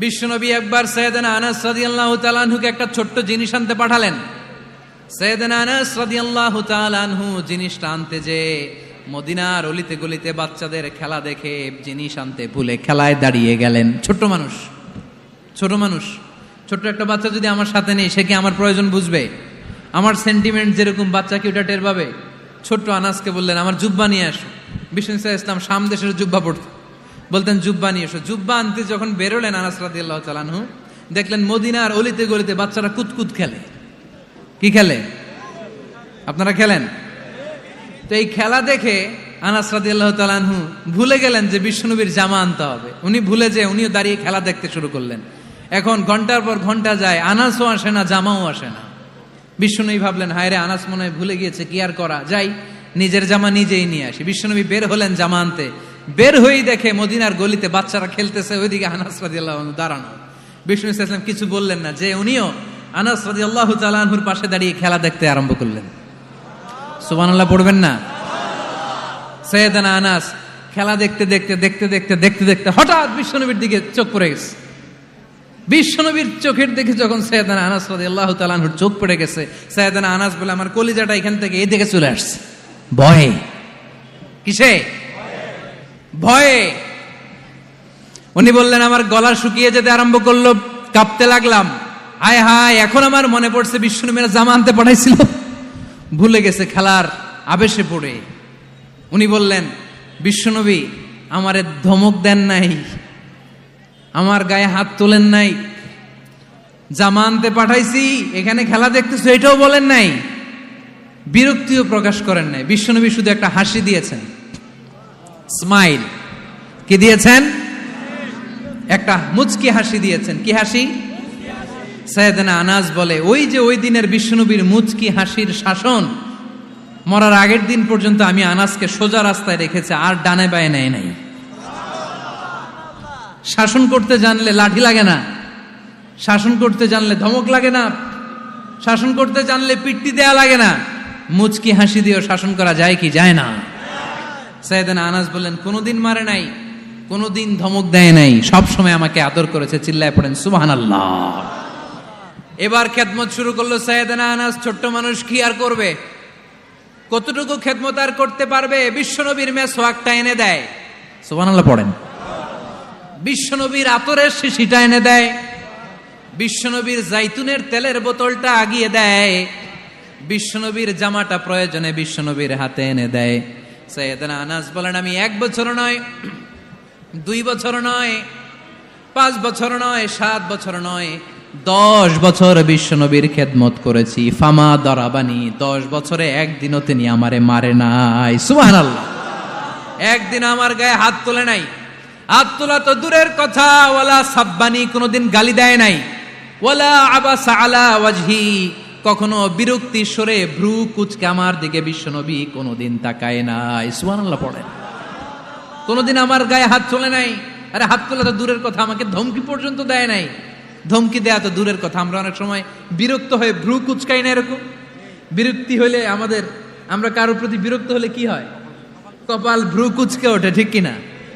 বিশ্বনবী একবার সাইয়েদনা আনাস রাদিয়াল্লাহু তাআলা আনহুকে একটা ছোট্ট জিনিস আনতে পাঠালেন। সাইয়েদনা আনাস রাদিয়াল্লাহু তাআলা আনহু জিনিসটা আনতে যে মদিনার অলিতে গলিতে বাচ্চাদের খেলা দেখে জিনিস আনতে ভুলে খেলায় দাঁড়িয়ে গেলেন। ছোট মানুষ, ছোট্ট একটা বাচ্চা যদি আমার সাথে নেই, সে কি আমার প্রয়োজন বুঝবে? আমার সেন্টিমেন্ট যেরকম বাচ্চা কি ওটা টের পাবে? ছোট্ট আনাসকে বললেন, আমার জুব্বা নিয়ে আসো। বিষ্ণু ইসলাম শাম দেশের জুব্বা পড়তো, বলতেন জুব্বা নিয়ে এসো। জুব্বা আনতে যখন বেরোলেন আনাস রাদিয়াল্লাহু তাআলা আনহু, দেখলেন মদিনার অলিতে গলিতে বাচ্চারা কুতকুত খেলে। কি খেলে? আপনারা খেলেন তো? এই খেলা দেখে আনাস রাদিয়াল্লাহু তাআলা আনহু ভুলে গেলেন যে বিশ্বনবীর জামা আনতে হবে। উনি ভুলে যে উনিও দাঁড়িয়ে খেলা দেখতে শুরু করলেন। এখন ঘন্টার পর ঘন্টা যায়, আনাসও আসে না, জামাও আসে না। বিশ্বনবী ভাবলেন, হায় রে, আনাস মনে হয় ভুলে গিয়েছে, কি আর করা, যাই নিজের জামা নিজেই নিয়ে আসি। বিশ্বনবী বের হলেন জামা আনতে। বের হয়েই দেখে মদিনার গলিতে বাচ্চারা খেলতেছে, ওইদিকে আনাস রাদিয়াল্লাহু আনহু দাঁড়ানো। বিষ্ণু ইসলাম কিছু বললেন না, যে উনিও আনাস রাদিয়াল্লাহু তাআলা আনহুর পাশে দাঁড়িয়ে খেলা দেখতে আরম্ভ করলেন। সুবহানাল্লাহ পড়বেন না? সাইয়েদনা আনাস খেলা দেখতে দেখতে হঠাৎ বিশ্বনবীর দিকে চোখ পড়ে গেছে। বিশ্বনবীর চোখের দিকে যখন সাইয়েদনা আনাস রাদিয়াল্লাহু তাআলা আনহুর চোখ পড়ে গেছে, সাইয়েদনা আনাস বলে, আমার কলিজাটা এখান থেকে এই দিকে চলে আসছে ভয়ে। কিসে? ভয়ে। উনি বললেন, আমার গলা শুকিয়ে যেতে আরম্ভ করলো, কাঁপতে লাগলাম। হায় হায়, এখন আমার মনে পড়ছে বিশ্বনবীর জামা আনতে পাঠাইছিল, ভুলে গেছে খেলার আবেশে পড়ে। উনি বললেন, বিশ্বনবী আমারে ধমক দেন নাই, আমার গায়ে হাত তোলেন নাই, জামা আনতে পাঠাইছি, এখানে খেলা দেখতেছো এটাও বলেন নাই, বিরক্তিও প্রকাশ করেন নাই। বিশ্বনবী শুধু একটা হাসি দিয়েছেন, স্মাইল। কি দিয়েছেন? একটা মুচকি হাসি দিয়েছেন। কি হাসি? সাইয়েদনা আনাস বলে, ওই যে ওই দিনের বিশ্বনবীর মুচকি হাসির শাসন মরার আগের দিন পর্যন্ত আমি আনাসকে সোজা রাস্তায় রেখেছি, আর ডানে বায়ে নেয় নাই। শাসন করতে জানলে লাঠি লাগে না, শাসন করতে জানলে ধমক লাগে না, শাসন করতে জানলে পিট্টি দেয়া লাগে না। মুচকি হাসি দিয়েও শাসন করা যায় কি যায় না? সাইয়েদনা আনাস বললেন, কোনোদিন মারে নাই, কোনোদিন ধমক দেয় নাই, সব সময় আমাকে আদর করেছে। চিল্লায় পড়েন সুবহানাল্লাহ। এবার খেদমত শুরু করলো সাইয়েদনা আনাস। ছোট্ট মানুষ কি আর করবে? কতটুকু খেদমত আর করতে পারবে? বিশ্বনবীর মেসওয়াকটা এনে দেয়। সুবহানাল্লাহ পড়েন। বিশ্বনবীর আতরের শিশিটা এনে দেয়, বিশ্বনবীর জাইতুনের তেলের বোতলটা আগিয়ে দেয়, বিশ্বনবীর জামাটা প্রয়োজনে বিশ্বনবীর হাতে এনে দেয়। সাইয়েদনা আনাস বলেন, আমি 1 বছর নয়, 2 বছর নয়, 5 বছর নয়, 7 বছর নয়, 10 বছর বিশ্বনবীর খেদমত করেছি। ফামা দরাবানি, 10 বছরে একদিনও তিনি আমারে মারে নাই। সুবহানাল্লাহ। একদিন আমার গায়ে হাত তোলে নাই, হাত তোলা তো দূরের কথা, ওয়ালা সাব্বানি, কোনোদিন গালি দেয় নাই, ওয়ালা আবাসা আলা ওয়াজহি, কখনো বিরক্তি সরে ভ্রু কুচকে আমার দিকে বিশ্বনবী কোনোদিন তাকায় নাই। সুবহানাল্লাহ পড়েন। কোনোদিন আমার গায়ে হাত তোলে নাই। আরে হাত তোলা তো দূরের কথা, আমাকে ধমকি পর্যন্ত দেয় নাই। ধমকি দেয়া তো দূরের কথা, আমরা অনেক সময় বিরক্ত হয়ে ভ্রু কুচকাই না। এরকম বিরক্তি হলে আমরা কারোর প্রতি বিরক্ত হলে কি হয়? কপাল ভ্রু কুচকে ওঠে, ঠিক কিনা?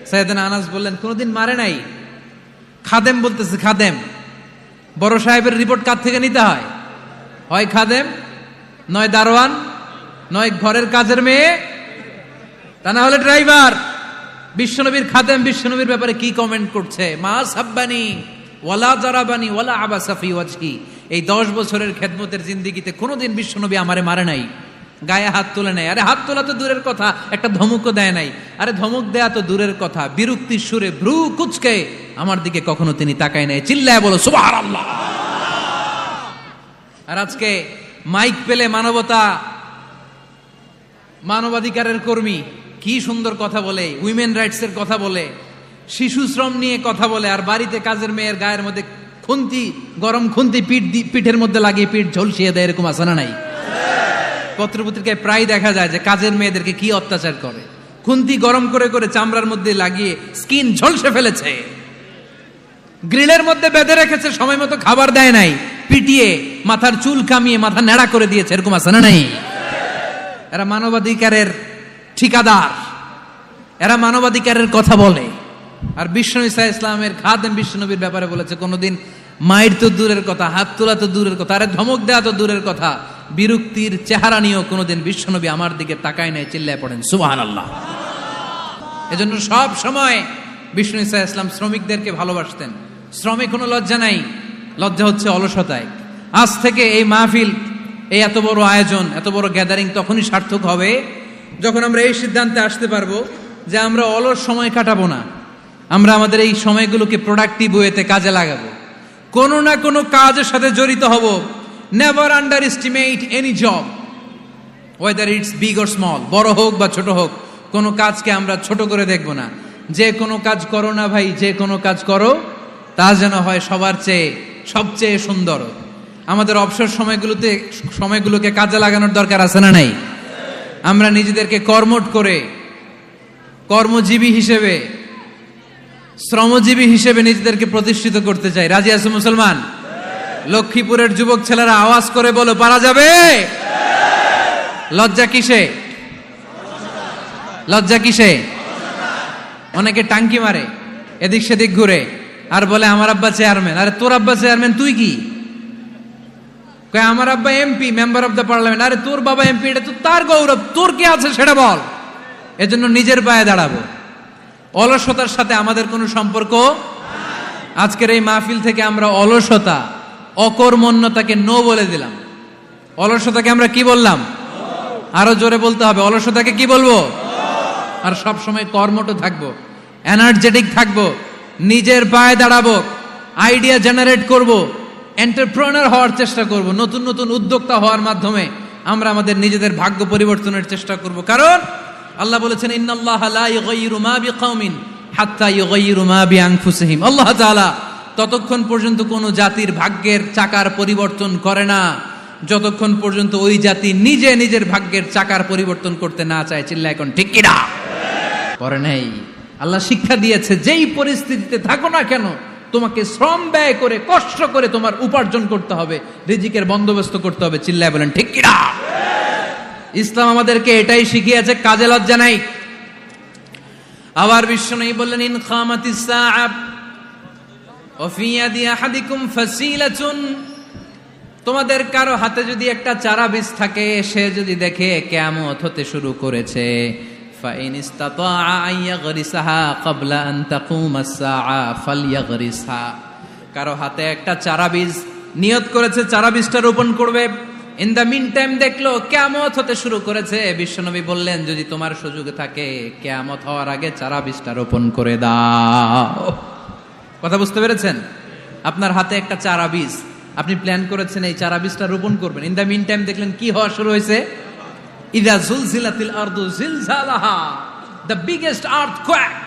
সাইয়েদনা আনাস বললেন, কোনোদিন মারে নাই। খাদেম বলতেছে, খাদেম, বড় সাহেবের রিপোর্ট কার থেকে নিতে হয়? হয় খাদেম, নয় দারোয়ান, নয় ঘরের কাজের মেয়ে, তা না হলে ড্রাইভার। বিশ্বনবীর খাদেম বিশ্বনবীর ব্যাপারে কি কমেন্ট করছে? মা সাব্বানি ওয়ালা জারাবানি ওয়ালা আবাসা ফি ওয়াজহি। এই 10 বছরের খেদমতের জিন্দেগিতে কোনোদিন বিশ্বনবী আমারে মারে নাই, গায়ে হাত তোলে নাই। আরে হাত তোলা তো দূরের কথা, একটা ধমকও দেয় নাই। আরে ধমক দেয়া তো দূরের কথা, বিরক্তির সুরে ভ্রু কুচকে আমার দিকে কখনো তিনি তাকায় নাই। চিল্লায় বলো সুবহানাল্লাহ। আর আজকে মাইক পেলে মানবতা, মানবাধিকারের কর্মী কি সুন্দর কথা বলে, উইমেন রাইটস এর কথা বলে, শিশু শ্রম নিয়ে কথা বলে, আর বাড়িতে কাজের মেয়ের গায়ের মধ্যে খুন্তি, গরম খুন্তি পিঠের মধ্যে লাগিয়ে পিঠ ঝলসিয়ে দেয়। এরকম আছে না নাই? পত্রপত্রিকায় প্রায় দেখা যায় যে কাজের মেয়েদেরকে কি অত্যাচার করে। খুন্তি গরম করে করে চামড়ার মধ্যে লাগিয়ে স্কিন ঝলসে ফেলেছে, গ্রিলের মধ্যে বেঁধে রেখেছে, সময় মতো খাবার দেয় নাই, পিটিয়ে মাথার চুল কামিয়ে মাথা নেড়া করে দিয়েছে। এরকম আছে না নাই? এরা মানবাধিকারের ঠিকাদার, এরা মানবাধিকারের কথা বলে, আর বিশ্বনবী সাল্লাল্লাহু আলাইহি ইসলামের খাদেম বিশ্বনবীর ব্যাপারে বলেছে, কোনোদিন মায়ের তো দূরের কথা, হাত তোলা তো দূরের কথা, আরে ধমক দেওয়া তো দূরের কথা, বিরক্তির চেহারা নিয়েও কোনোদিন বিশ্বনবী আমার দিকে তাকায় নাই। চিল্লায় পড়েন সুবহানাল্লাহ। এজন্য সব সময় বিষ্ণু ইসা ইসলাম শ্রমিকদেরকে ভালোবাসতেন। শ্রমে কোনো লজ্জা নাই, লজ্জা হচ্ছে অলসতায়। আজ থেকে এই মাহফিল, এই এত বড় আয়োজন, এত বড় গ্যাদারিং তখনই সার্থক হবে যখন আমরা এই সিদ্ধান্তে আসতে পারবো যে আমরা অলস সময় কাটাবো না, আমরা আমাদের এই সময়গুলোকে প্রোডাক্টিভ ওয়েতে কাজে লাগাবো, কোনো না কোনো কাজের সাথে জড়িত হব। Never under estimate any job, whether it's big or small, বড় হোক বা ছোট হোক, কোনো কাজকে আমরা ছোট করে দেখব না। যে কোনো কাজ করো না ভাই, যে কোনো কাজ করো তা যেন হয় সবার চেয়ে সবচেয়ে সুন্দর। আমাদের অবসর সময়গুলোকে কাজে লাগানোর দরকার আছে না নাই? আমরা নিজেদেরকে কর্মঠ করে, কর্মজীবী হিসেবে, শ্রমজীবী হিসেবে নিজেদেরকে প্রতিষ্ঠিত করতে চাই। রাজি আছে মুসলমান? লক্ষ্মীপুরের যুবক ছেলেরা আওয়াজ করে বলো, পারা যাবে? লজ্জা কিসে? লজ্জা কিসে? অনেকে টাঙ্কি মারে, এদিক সেদিক ঘুরে আর বলে আমার আব্বা চেয়ারম্যান। আরে তোর আব্বা চেয়ারম্যান, তুই কি? আমার আব্বা MP, member of the parliament. আরে তোর বাবা এমপি, এটা তো তার গৌরব, তোর কি আছে সেটা বল। এজন্য নিজের পায়ে দাঁড়াবো। অলসতার সাথে আমাদের কোনো সম্পর্ক। আজকের এই মাহফিল থেকে আমরা অলসতা, অকর্মণ্যতাকে নো বলে দিলাম। অলসতাকে আমরা কি বললাম? আরো জোরে বলতে হবে, অলসতাকে কি বলবো? আর সব সময় কর্মঠ থাকবো, এনার্জেটিক থাকবো, নিজের পায়ে দাঁড়াবো, আইডিয়া জেনারেট করব, এন্টারপ্রেনার হওয়ার চেষ্টা করব, নতুন নতুন উদ্যোক্তা হওয়ার মাধ্যমে আমরা আমাদের নিজেদের ভাগ্য পরিবর্তনের চেষ্টা করব। কারণ আল্লাহ বলেছেন, ইন্নাল্লাহা লা ইউগাইয়িরু মা বিকাওমিন হাত্তা ইউগাইয়িরু মা বিআনফুসিহিম। আল্লাহ তাআলা ততক্ষণ পর্যন্ত কোন জাতির ভাগ্যের চাকার পরিবর্তন করে না যতক্ষণ পর্যন্ত ওই জাতি নিজে নিজের ভাগ্যের চাকার পরিবর্তন করতে না চায়। চিল্লায় এখন ঠিক কিনা? করে নাই। আল্লাহ শিক্ষা দিয়েছে, যেই পরিস্থিতিতে থাকো না কেন তোমাকে শ্রম ব্যয় করে, কষ্ট করে তোমার উপার্জন করতে হবে, রিজিকের বন্দোবস্ত করতে হবে। চিল্লায় বলেন ঠিক কিনা? ইসলাম আমাদেরকে এটাই শিখিয়েছে, কাজে লজ্জা নাই। আবার বিশ্বনবী বললেন, ইন খামাতিস সাআ ওয়া ফি ইয়াদি আহাদিকুম ফাসিলাতুন, তোমাদের কারো হাতে যদি একটা চারা বীজ থাকে, সে যদি দেখে কিয়ামত হতে শুরু করেছে, ফাইন ইসতাতা আন ইয়াগরিসাহা ক্বাবলা আন তাকুমাস সাআ ফালইয়াগরিসহা, কারো হাতে একটা চারা বীজ নিয়ত করেছে, চারা বীজটা রোপণ করবে। ইন দ্য মিন টাইম দেখলো কিয়ামত হতে শুরু করেছে, বিশ্বনবী বললেন, যদি তোমার সুযোগ থাকে কিয়ামত হওয়ার আগে চারা বীজটা রোপণ করে দাও। কথা বুঝতে পেরেছেন? আপনার হাতে একটা চারা বীজ, আপনি প্ল্যান করেছেন এই চারা বীজটা রোপণ করবেন। ইন দ্য মিন টাইম দেখলেন কি হওয়া শুরু হয়েছে? ইযা জুলজিলাতিল আরদু জিলজালাহা, দ্য বিগেস্ট আর্থকোয়েক,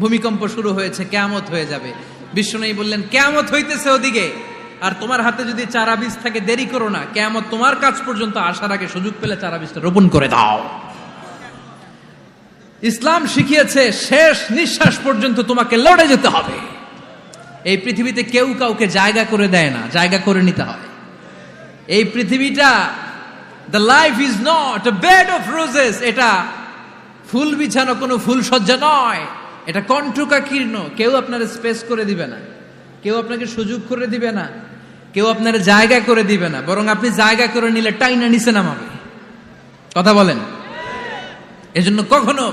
ভূমিকম্প শুরু হয়েছে, কিয়ামত হয়ে যাবে। বিশ্বনবী বললেন, কিয়ামত হইতেছে ওদিকে, আর তোমার হাতে যদি চারা বীজ থাকে দেরি করো না, কিয়ামত তোমার কাছ পর্যন্ত আসার আগে সুযোগ পেলে চারা বীজটা রোপণ করে দাও। ইসলাম শিখিয়েছে শেষ নিঃশ্বাস পর্যন্ত তোমাকে লড়ে যেতে হবে। এই পৃথিবীতে কেউ কাউকে জায়গা করে দেয় না, জায়গা করে নিতে হয়। এই পৃথিবীটা, the life is not a bed of roses, এটা ফুল বিছানো কোনো ফুল সজ্জা নয়, এটা কণ্টকাকীর্ণ। কেউ আপনার স্পেস করে দিবে না, কেউ আপনাকে সুযোগ করে দিবে না, কেউ আপনার জায়গা করে দিবে না, বরং আপনি জায়গা করে নিলে টাইনা নিচে নামাবে। কথা বলেন? এজন্য কখনো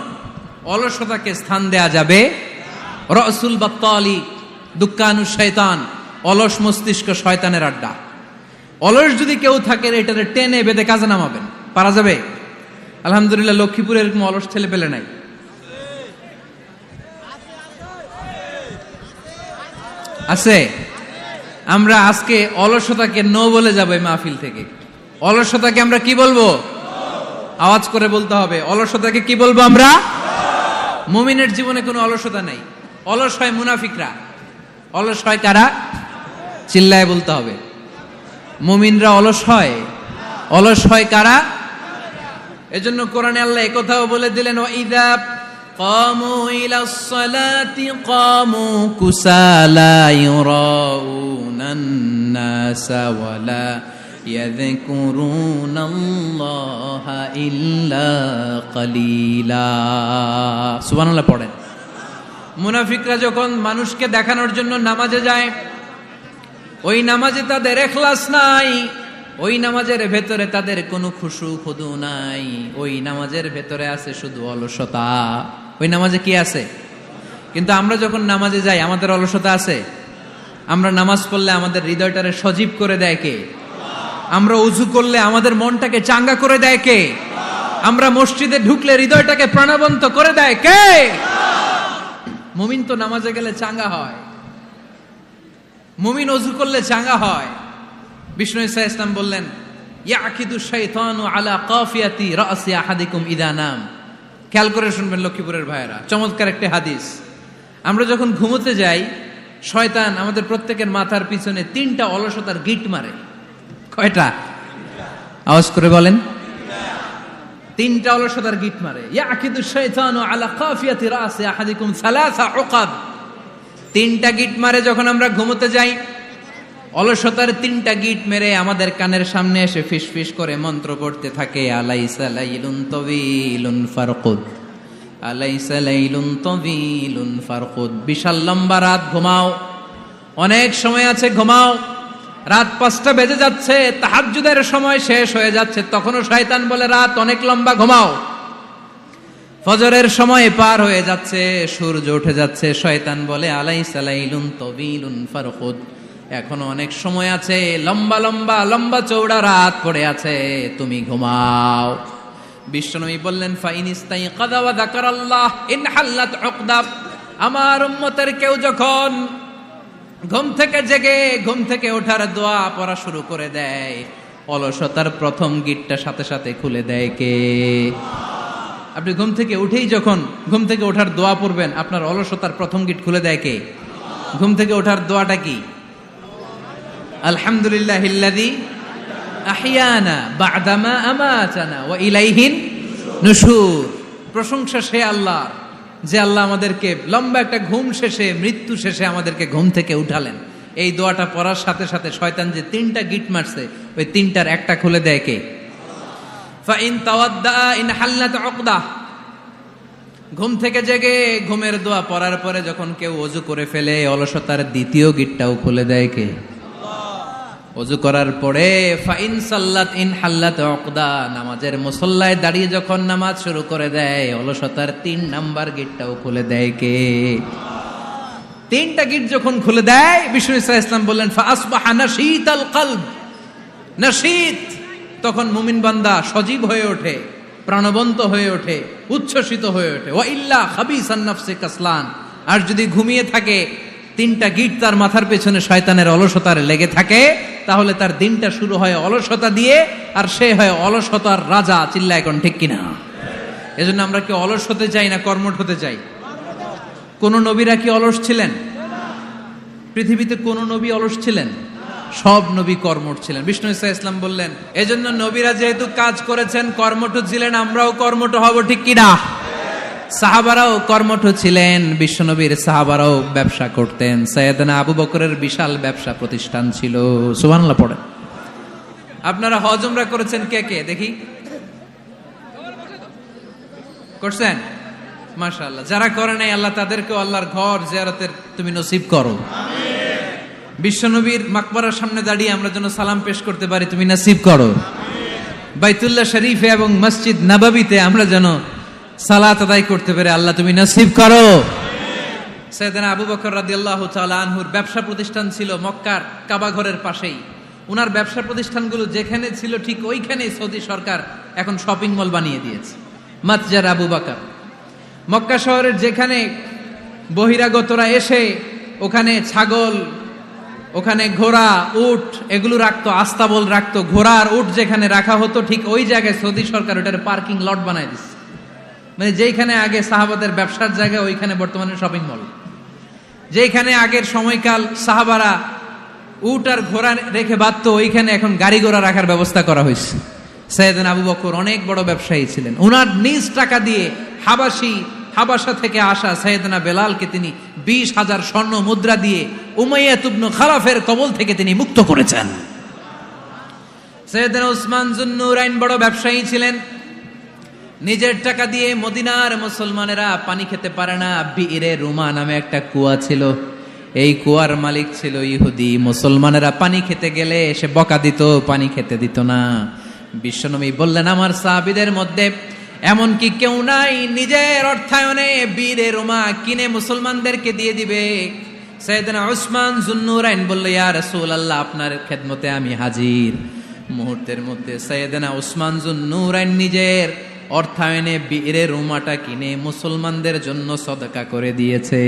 অলসতাকে স্থান দেয়া যাবে। রাসূল বাত্তালি দুক্কানু শয়তান, অলস মস্তিষ্ক শয়তানের আড্ডা। অলস যদি কেউ থাকে, এটারে টেনে বেঁধে কাজে নামাবেন। পারা যাবে? আলহামদুলিল্লাহ, লক্ষ্মীপুরে এরকম অলস ছেলে পেলে নাই। আছে? আমরা আজকে অলসতাকে নো বলে যাবো এই মাহফিল থেকে। অলসতাকে আমরা কি বলবো? আওয়াজ করে বলতে হবে, অলসতাকে কি বলবো আমরা? মুমিনের জীবনে কোনো অলসতা নাই। অলস হয় মুনাফিকরা। অলস হয় কারা? চিল্লায় বলতে হবে। মুমিনরা অলস হয়? অলস হয় কারা? এজন্য কোরআনে আল্লাহ একথাও বলে দিলেন, ওয়াইদা কামু ইলাস সালাতি কামু কুসালা ইউরাউনান নাসা ওয়ালা ইয়াযকুরুনাল্লাহা ইল্লা কালিলা। সুবহানাল্লাহ পড়েন। মুনাফিকরা যখন মানুষকে দেখানোর জন্য নামাজে যায়, ওই নামাজে তাদের ইখলাস নাই, ওই নামাজের ভেতরে তাদের কোনো খুশু খুদু নাই, ওই নামাজের ভেতরে আছে শুধু অলসতা। ওই নামাজে কি আছে? কিন্তু আমরা যখন নামাজে যাই আমাদের অলসতা আছে? আমরা নামাজ পড়লে আমাদের হৃদয়টারে সজীব করে দেয় কে? আমরা ওযু করলে আমাদের মনটাকে চাঙ্গা করে দেয় কে? আমরা মসজিদে ঢুকলে হৃদয়টাকে প্রাণবন্ত করে দেয় কে? মুমিন তো নামাজে গেলে চাঙ্গা হয়, মুমিন ওযু করলে চাঙ্গা হয়। বিষ্ণু ঈসা ইসলাম বললেন, ইয়াকিদু শাইতানু আলা কাফিয়াতি রাসি আহাদিকুম ইদা নাম। খেয়াল করে শুনবেন লক্ষ্মীপুরের ভাইয়েরা, চমৎকার একটা হাদিস। আমরা যখন ঘুমোতে যাই, শয়তান আমাদের প্রত্যেকের মাথার পিছনে 3টা অলসতার গিট মারে। কয়টা? আওয়াজ করে বলেন। 3টা অলসতার গিট মারে। ইয়াকিদু শাইতানু আলা কাফিয়াতি রাসি আহাদিকুম সালাসা উকাদ। 3টা গিট মারে যখন আমরা ঘুমোতে যাই। অলসতার 3টা গিট মেরে আমাদের কানের সামনে এসে ফিসফিস করে মন্ত্র পড়তে থাকে, আলাইসা লাইলুন তাওয়িলুন ফারকুদ, আলাইসা লাইলুন তাওয়িলুন ফারকুদ। বিশাল লম্বা রাত, ঘুমাও, অনেক সময় আছে, ঘুমাও। রাত 5টা বেজে যাচ্ছে, তাহাজ্জুদের সময় শেষ হয়ে যাচ্ছে, তখনও শয়তান বলে রাত অনেক লম্বা, ঘুমাও। ফজরের সময় পার হয়ে যাচ্ছে, সূর্য উঠে যাচ্ছে, শয়তান বলে আলাইসা লাইলুন তাওয়িলুন ফারকুদ, এখনো অনেক সময় আছে, লম্বা লম্বা লম্বা চৌড়া রাত পড়ে আছে, তুমি ঘুমাও। বিশ্বনবী বললেন, ফাইন ইস্তাইকাযা ওয়া যাকারাল্লাহ ইনহাল্লাত উকদা। আমার উম্মতের কেউ যখন ঘুম থেকে জেগে ঘুম থেকে ওঠার দোয়া পড়া শুরু করে দেয়, অলসতার প্রথম গিটটা সাথে সাথে খুলে দেয় কে? আপনি ঘুম থেকে উঠেই যখন ঘুম থেকে ওঠার দোয়া পড়বেন, আপনার অলসতার প্রথম গিট খুলে দেয় কে? ঘুম থেকে ওঠার দোয়াটা কি? আলহামদুলিল্লাহিল্লাযী আহইয়ানা বা'দামা আমাতানা ওয়া ইলাইহিন নুশুর। প্রশংসা সে আল্লাহর, যে আল্লাহ আমাদেরকে লম্বা একটা ঘুম শেষে, মৃত্যু শেষে আমাদেরকে ঘুম থেকে উঠালেন। এই দোয়াটা পড়ার সাথে সাথে শয়তান যে 3টা গিট মারছে, ওই 3টার একটা খুলে দেয় কে? ফাইন তাওয়াদ্দা ইনহাল্লাত উকদা। ঘুম থেকে জেগে ঘুমের দোয়া পড়ার পরে যখন কেউ ওযু করে ফেলে, অলসতার দ্বিতীয় গিটটাও খুলে দেয় কে? ওযু করার পরে ফাইন সাল্লাত ইনহাল্লাত উকদা, নামাজের মুসল্লায় দাঁড়িয়ে যখন নামাজ শুরু করে দেয়, অলসতার 3 নাম্বার গিটটাও খুলে দেয় কে? 3টা গিট যখন খুলে দেয়, বিষ্ণু ঈসা ইসলাম বললেন, ফাসবাহা নাশীতাল কলব। নাশীত, তখন মুমিন বান্দা সজীব হয়ে ওঠে, প্রাণবন্ত হয়ে ওঠে, উচ্ছ্বসিত হয়ে ওঠে। ওয়া ইল্লা খাবিসান নাফসি কাসলান। আর যদি ঘুমিয়ে থাকে, 3টা গিট তার মাথার পেছনে শয়তানের অলসতার লেগে থাকে, তাহলে তার দিনটা শুরু হয় অলসতা দিয়ে, আর সে হয় অলসতার রাজা। চিল্লায় কোন ঠিক কিনা? এজন্য আমরা কি অলস হতে চাই না কর্মঠ হতে চাই? কোন নবীরা কি অলস ছিলেন? পৃথিবীতে কোন নবী অলস ছিলেন? সব নবী কর্মঠ ছিলেন। বিষ্ণু ঈসা ইসলাম বললেন, এজন্য নবীরা যেহেতু কাজ করেছেন, কর্মঠ ছিলেন, আমরাও কর্মঠ হব, ঠিক কিনা? সাহাবারাও কর্মঠ ছিলেন, বিশ্বনবীর সাহাবারাও ব্যবসা করতেন। সাইয়েদনা আবু বকরের বিশাল ব্যবসা প্রতিষ্ঠান ছিল। সুবহানাল্লাহ পড়েন। আপনারা হজ উমরা করেছেন কে কে? দেখি, করছেন? মাশাআল্লাহ। যারা করে নাই, আল্লাহ তাদেরকেও আল্লাহর ঘর জিয়ারতের তুমি নসিব করো। আমিন। বিশ্বনবীর মাকবারার সামনে দাঁড়িয়ে আমরা যেন সালাম পেশ করতে পারি, তুমি নসিব করো। আমিন। বাইতুল্লাহ শরীফে এবং মসজিদ নববীতে আমরা যেন সালাত আদায় করতে পারে, আল্লাহ তুমি নসিব করো। সাইয়েদনা আবু বকর রাদিয়াল্লাহু তাআলা আনহুর ব্যবসা প্রতিষ্ঠান ছিল মক্কার কাবা ঘরের পাশেই। উনার ব্যবসা প্রতিষ্ঠানগুলো যেখানে ছিল ঠিক ওইখানেই সৌদি সরকার এখন শপিং মল বানিয়ে দিয়েছে, মাতজার আবু বকর। মক্কা শহরের যেখানে বহিরাগতরা এসে ওখানে ছাগল, ওখানে ঘোড়া, উট এগুলো রাখতো, আস্তাবল রাখতো, ঘোড়া আর উট যেখানে রাখা হতো, ঠিক ওই জায়গায় সৌদি সরকার ওটার পার্কিং লট বানায় দিচ্ছে। মানে যেখানে আগে সাহাবাদের ব্যবসার জায়গা, ওইখানে বর্তমানে শপিং মল। যেখানে আগের সময়কাল সাহাবারা উট আর ঘোড়া রেখে বাঁধতো, ওইখানে এখন গাড়ি ঘোড়া রাখার ব্যবস্থা করা হয়েছে। সাইয়েদনা আবু বকর অনেক বড় ব্যবসায়ী ছিলেন। ওনার নিজ টাকা দিয়ে হাবাসা থেকে আসা সাইয়েদনা বেলালকে তিনি 20,000 স্বর্ণ মুদ্রা দিয়ে উমাইয়া ইবনে খালাফের কবল থেকে তিনি মুক্ত করেছেন। সাইয়েদনা উসমান যুন্নুরাইন বড় ব্যবসায়ী ছিলেন। নিজের টাকা দিয়ে মদিনার মুসলমানেরা পানি খেতে পারে না। বিইরে রুমা নামে একটা কুয়া ছিল, এই কুয়ার মালিক ছিল ইহুদি। মুসলমানেরা পানি খেতে গেলে সে বকা দিত, পানি খেতে দিত না। বিশ্বনবী বললেন, আমার সাহাবীদের মধ্যে এমন কি কেউ নাই নিজের অর্থায়নে বিইরে রুমা কিনে মুসলমানদেরকে দিয়ে দিবে? সাইয়েদনা উসমান যুন্নুরাইন বলল, ইয়া রাসূলুল্লাহ, আপনার খেদমতে আমি হাজির। মুহূর্তের মধ্যে সাইয়েদনা উসমান যুন্নুরাইন নিজের অর্থায়নে বিইরে রুমাটা কিনে মুসলমানদের জন্য সদকা করে দিয়েছে।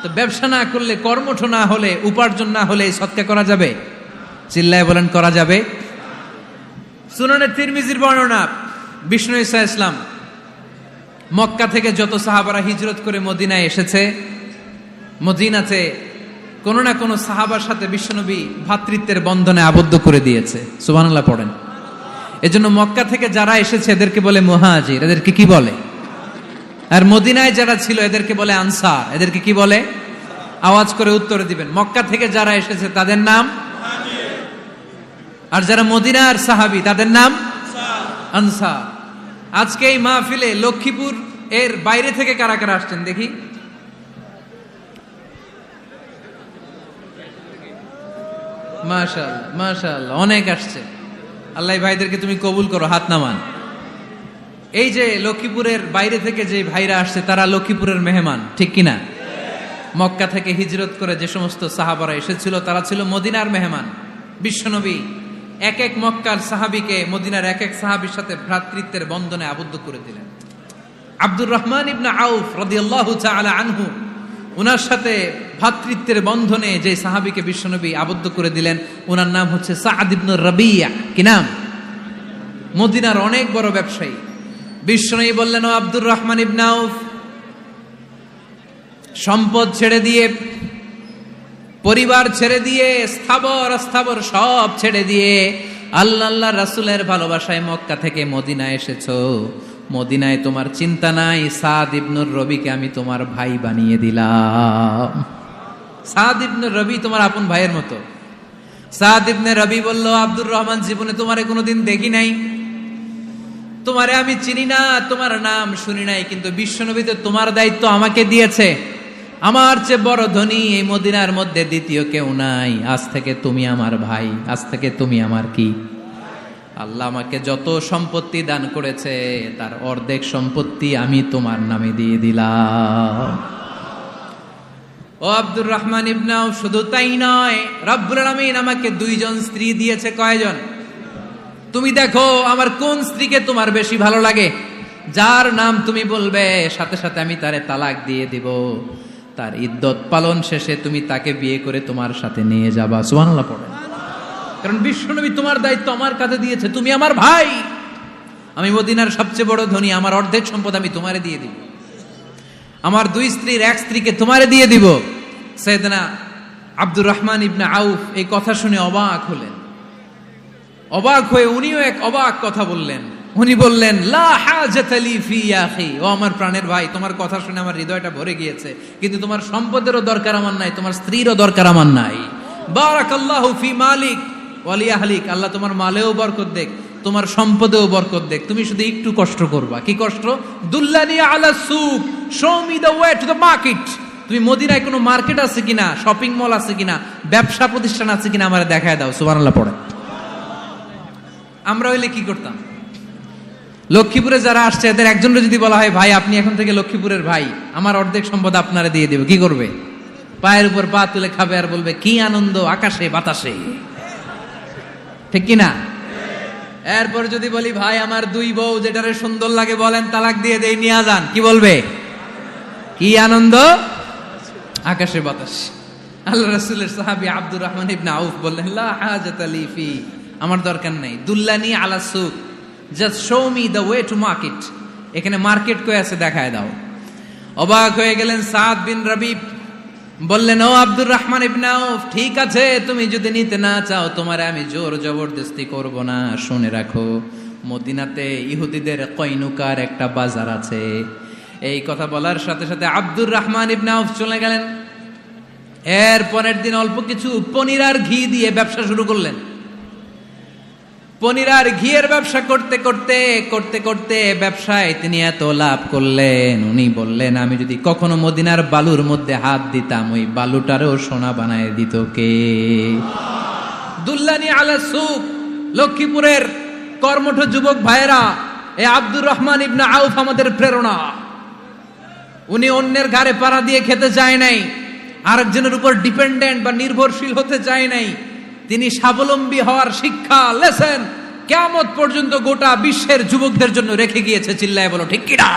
তো ব্যবসা না করলে, কর্মঠ না হলে, উপার্জন না হলে সদকা করা যাবে? চিল্লায় বলেন, করা যাবে? সুনানে তিরমিজির বর্ণনা, বিষ্ণু ঈসা ইসলাম মক্কা থেকে যত সাহাবারা হিজরত করে মদিনায় এসেছে, মদিনাতে কোন না কোন সাহাবার সাথে বিশ্বনবী ভ্রাতৃত্বের বন্ধনে আবদ্ধ করে দিয়েছে। সুবহানাল্লাহ পড়েন। এজন্য মক্কা থেকে যারা এসেছে এদেরকে বলে মুহাজির। এদেরকে কি বলে? আর মদিনায় যারা ছিল এদেরকে বলে আনসার। এদেরকে কি বলে? আওয়াজ করে উত্তর দিবেন। মক্কা থেকে যারা এসেছে তাদের নাম মুহাজির, আর যারা মদিনার সাহাবী তাদের নাম আনসার। আজকে এই মাহফিলে লক্ষ্মীপুর এর বাইরে থেকে কারা কারা আসছেন দেখি? মাশাআল্লাহ, মাশাআল্লাহ, অনেক আসছে। আল্লাহ ভাইদেরকে তুমি কবুল করো, হাত নামান। এই যে লক্ষ্মীপুরের বাইরে থেকে যে ভাইরা আসছে তারা লক্ষ্মীপুরের মেহমান, ঠিক কিনা? মক্কা থেকে হিজরত করে যে সমস্ত সাহাবারা এসেছিল তারা ছিল মদিনার মেহমান। বিশ্বনবী এক এক মক্কার সাহাবীকে মদিনার এক এক সাহাবীর সাথে ভ্রাতৃত্বের বন্ধনে আবদ্ধ করে দিলেন। আব্দুর রহমান ইবনে আউফ রাদিয়াল্লাহু তাআলা আনহু, উনার সাথে ভ্রাতৃত্বের বন্ধনে যে সাহাবীকে বিশ্বনবী আবদ্ধ করে দিলেন ওনার নাম হচ্ছে সাদ ইবনে রাবিয়া। কি নাম? মদিনার অনেক বড় ব্যবসায়ী। বিশ্বনবী বললেন, ও আব্দুর রহমান ইবনে আউফ, সম্পদ ছেড়ে দিয়ে, পরিবার ছেড়ে দিয়ে, স্থাবর অস্থাবর সব ছেড়ে দিয়ে আল্লাহ রাসূলের ভালোবাসায় মক্কা থেকে মদিনায় এসেছো। মদিনায় তোমার চিন্তা নাই, সাদ ইবনুর রবিকে আমি তোমার ভাই বানিয়ে দিলাম। সাদ ইবনে রবি তোমার আপন ভাইয়ের মতো। সাদ ইবনে রবি বলল, আব্দুর রহমান, জীবনে তোমারে কোনোদিন দেখি নাই, তোমারে আমি চিনি না, তোমার নাম শুনি নাই, কিন্তু বিশ্বনবী তো তোমার দায়িত্ব আমাকে দিয়েছে। আমার চেয়ে বড় ধনী এই মদিনার মধ্যে দ্বিতীয় কেউ নাই। আজ থেকে তুমি আমার ভাই, আজ থেকে তুমি আমার কি? আল্লাহ আমাকে যত সম্পত্তি দান করেছে তার অর্ধেক সম্পত্তি আমি তোমার নামে দিয়ে দিলাম। ও আব্দুর রহমান ইবনে আউফ, শুধু তাই নয়, রব্বুল আলামিন আমাকে দুইজন স্ত্রী দিয়েছে। কয়জন? তুমি দেখো আমার কোন স্ত্রীকে তোমার বেশি ভালো লাগে, যার নাম তুমি বলবে সাথে সাথে আমি তারে তালাক দিয়ে দিব। তার ইদ্যত পালন শেষে তুমি তাকে বিয়ে করে তোমার সাথে নিয়ে যাবা। সুবহানাল্লাহ পড়ে। কারণ বিশ্বনবী তোমার দায়িত্ব আমার কাছে দিয়েছে, তুমি আমার ভাই, আমি মদিনার সবচেয়ে বড় ধনী, আমার অর্ধেক সম্পদ আমি তোমারে দিয়ে দিব, আমার দুই স্ত্রীর এক স্ত্রীকে তোমারে দিয়ে দিব। সাইয়েদনা আব্দুর রহমান ইবনে আউফ এই কথা শুনে অবাক হলেন। অবাক হয়ে উনিও এক অবাক কথা বললেন। উনি বললেন, লা হাজাতা লি ফি ইয়া আখি, ও আমার প্রাণের ভাই, তোমার কথা শুনে আমার হৃদয়টা ভরে গিয়েছে, কিন্তু তোমার সম্পদেরও দরকার আমার নাই, তোমার স্ত্রীরও দরকার আমার নাই। বারাকাল্লাহু ফি মালিক ওয়া লি আহলিক, আল্লাহ তোমার মালেও বরকত দেখ, তোমার সম্পদেও বরকত দেখ। তুমি শুধু একটু কষ্ট করবা। কি কষ্ট? দুল্লানি আলা সুক, show me the way to the market. তুমি মদিনায় কোনো মার্কেট আছে কিনা, শপিং মল আছে কিনা, ব্যবসা প্রতিষ্ঠান আছে কিনা আমারে দেখায় দাও। সুবহানাল্লাহ পড়ে। আমরা হইলে কি করতাম? লক্ষ্মীপুরে যারা আসছে এদের একজনের যদি বলা হয়, ভাই আপনি এখন থেকে লক্ষ্মীপুরের ভাই, আমার অর্ধেক সম্পদ আপনারে দিয়ে দেব, কি করবে? পায়ের উপর পা তুলে খাবে আর বলবে, কি আনন্দ আকাশে বাতাসে, ঠিক কিনা? এরপর যদি বলি, ভাই আমার দুই বউ, যেটারে সুন্দর লাগে বলেন তালাক দিয়ে দেই, নিয়ে যান, কি বলবে? কি আনন্দ আকাশে বাতাস। আল্লাহ রাসূলের সাহাবী আব্দুর রহমান ইবনে আউফ বললেন, লা হাজাতা লি ফি, আমার দরকার নাই, দুল্লানি আলা সুক, just show me the way to market, এখানে মার্কেট কই আছে দেখায় দাও। অবাক হয়ে গেলেন সাদ বিন রবি, বললেন, ও আব্দুর রহমান ইবনে আউফ, ঠিক আছে, তুমি যদি নিতে না চাও তোমারে আমি জোর জবরদস্তি করব না। শুনে রাখো, মদিনাতে ইহুদিদের কয়নুকার একটা বাজার আছে। এই কথা বলার সাথে সাথে আব্দুর রহমান ইবনে আউফ চলে গেলেন। এর পরের দিন অল্প কিছু পনির আর ঘি দিয়ে ব্যবসা শুরু করলেন। পনির আর ঘিয়ের ব্যবসা করতে করতে করতে করতে ব্যবসায় তিনি এত লাভ করলেন, উনি বললেন আমি যদি কখনো মদিনার বালুর মধ্যে হাত দিতাম ওই বালুটারও সোনা বানায় দিত কে? দুল্লানি আলা সুক, লক্ষ্মীপুরের কর্মঠ যুবক ভাইরা, এ আব্দুর রহমান ইবনে আউফ আমাদের প্রেরণা। উনি অন্যের ঘাড়ে পাড়া দিয়ে খেতে চায় নাই, আরেকজনের উপর ডিপেন্ডেন্ট বা নির্ভরশীল হতে চায় নাই। তিনি স্বাবলম্বী হওয়ার শিক্ষা লেসেন কিয়ামত পর্যন্ত গোটা বিশ্বের যুবকদের জন্য রেখে গিয়েছে। চিল্লায় বলো ঠিক কিনা?